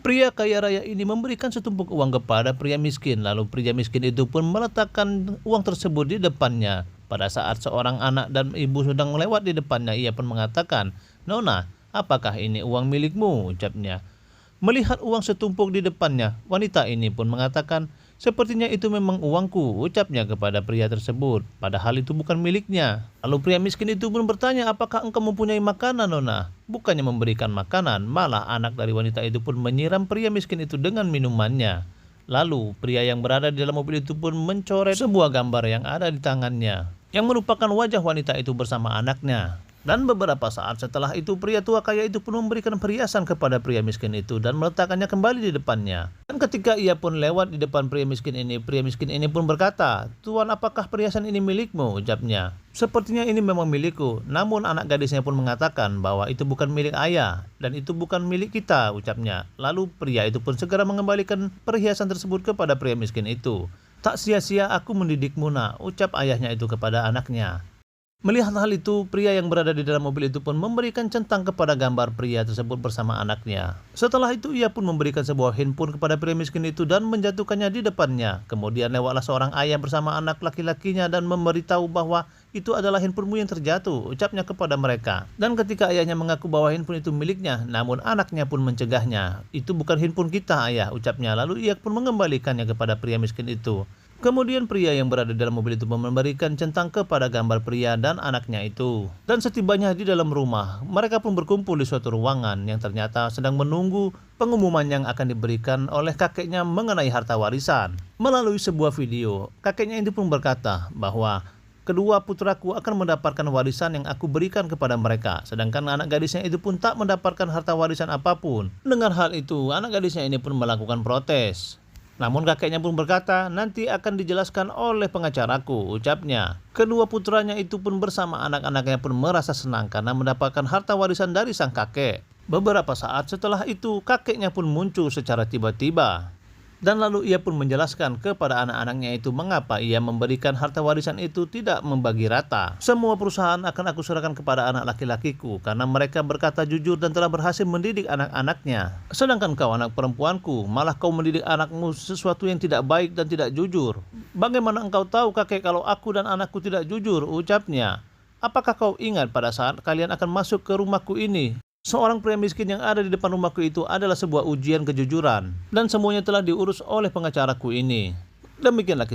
Pria kaya raya ini memberikan setumpuk uang kepada pria miskin, lalu pria miskin itu pun meletakkan uang tersebut di depannya. Pada saat seorang anak dan ibu sedang lewat di depannya, ia pun mengatakan, "Nona, apakah ini uang milikmu?" ucapnya. Melihat uang setumpuk di depannya, wanita ini pun mengatakan, "Sepertinya itu memang uangku," ucapnya kepada pria tersebut, padahal itu bukan miliknya. Lalu pria miskin itu pun bertanya, "Apakah engkau mempunyai makanan, Nona?" Bukannya memberikan makanan, malah anak dari wanita itu pun menyiram pria miskin itu dengan minumannya. Lalu pria yang berada di dalam mobil itu pun mencoret sebuah gambar yang ada di tangannya, yang merupakan wajah wanita itu bersama anaknya. Dan beberapa saat setelah itu, pria tua kaya itu pun memberikan perhiasan kepada pria miskin itu dan meletakkannya kembali di depannya. Dan ketika ia pun lewat di depan pria miskin ini pun berkata, "Tuan, apakah perhiasan ini milikmu?" ucapnya. "Sepertinya ini memang milikku." Namun anak gadisnya pun mengatakan bahwa itu bukan milik ayah dan itu bukan milik kita, ucapnya. Lalu pria itu pun segera mengembalikan perhiasan tersebut kepada pria miskin itu. "Tak sia-sia aku mendidikmu, nak," ucap ayahnya itu kepada anaknya. Melihat hal itu, pria yang berada di dalam mobil itu pun memberikan centang kepada gambar pria tersebut bersama anaknya. Setelah itu, ia pun memberikan sebuah handphone kepada pria miskin itu dan menjatuhkannya di depannya. Kemudian lewatlah seorang ayah bersama anak laki-lakinya dan memberitahu bahwa itu adalah handphonemu yang terjatuh, ucapnya kepada mereka. Dan ketika ayahnya mengaku bahwa handphone itu miliknya, namun anaknya pun mencegahnya. "Itu bukan handphone kita, ayah," ucapnya. Lalu ia pun mengembalikannya kepada pria miskin itu. Kemudian pria yang berada di dalam mobil itu memberikan centang kepada gambar pria dan anaknya itu. Dan setibanya di dalam rumah, mereka pun berkumpul di suatu ruangan yang ternyata sedang menunggu pengumuman yang akan diberikan oleh kakeknya mengenai harta warisan. Melalui sebuah video, kakeknya itu pun berkata bahwa kedua putraku akan mendapatkan warisan yang aku berikan kepada mereka, sedangkan anak gadisnya itu pun tak mendapatkan harta warisan apapun. Dengar hal itu, anak gadisnya ini pun melakukan protes. Namun kakeknya pun berkata, "Nanti akan dijelaskan oleh pengacaraku," ucapnya. Kedua putranya itu pun bersama anak-anaknya pun merasa senang karena mendapatkan harta warisan dari sang kakek. Beberapa saat setelah itu, kakeknya pun muncul secara tiba-tiba. Dan lalu ia pun menjelaskan kepada anak-anaknya itu mengapa ia memberikan harta warisan itu tidak membagi rata. "Semua perusahaan akan aku serahkan kepada anak laki-lakiku karena mereka berkata jujur dan telah berhasil mendidik anak-anaknya. Sedangkan kau, anak perempuanku, malah kau mendidik anakmu sesuatu yang tidak baik dan tidak jujur. Bagaimana engkau tahu, kakek, kalau aku dan anakku tidak jujur?" ucapnya. "Apakah kau ingat pada saat kalian akan masuk ke rumahku ini? Seorang pria miskin yang ada di depan rumahku itu adalah sebuah ujian kejujuran, dan semuanya telah diurus oleh pengacaraku ini." Demikianlah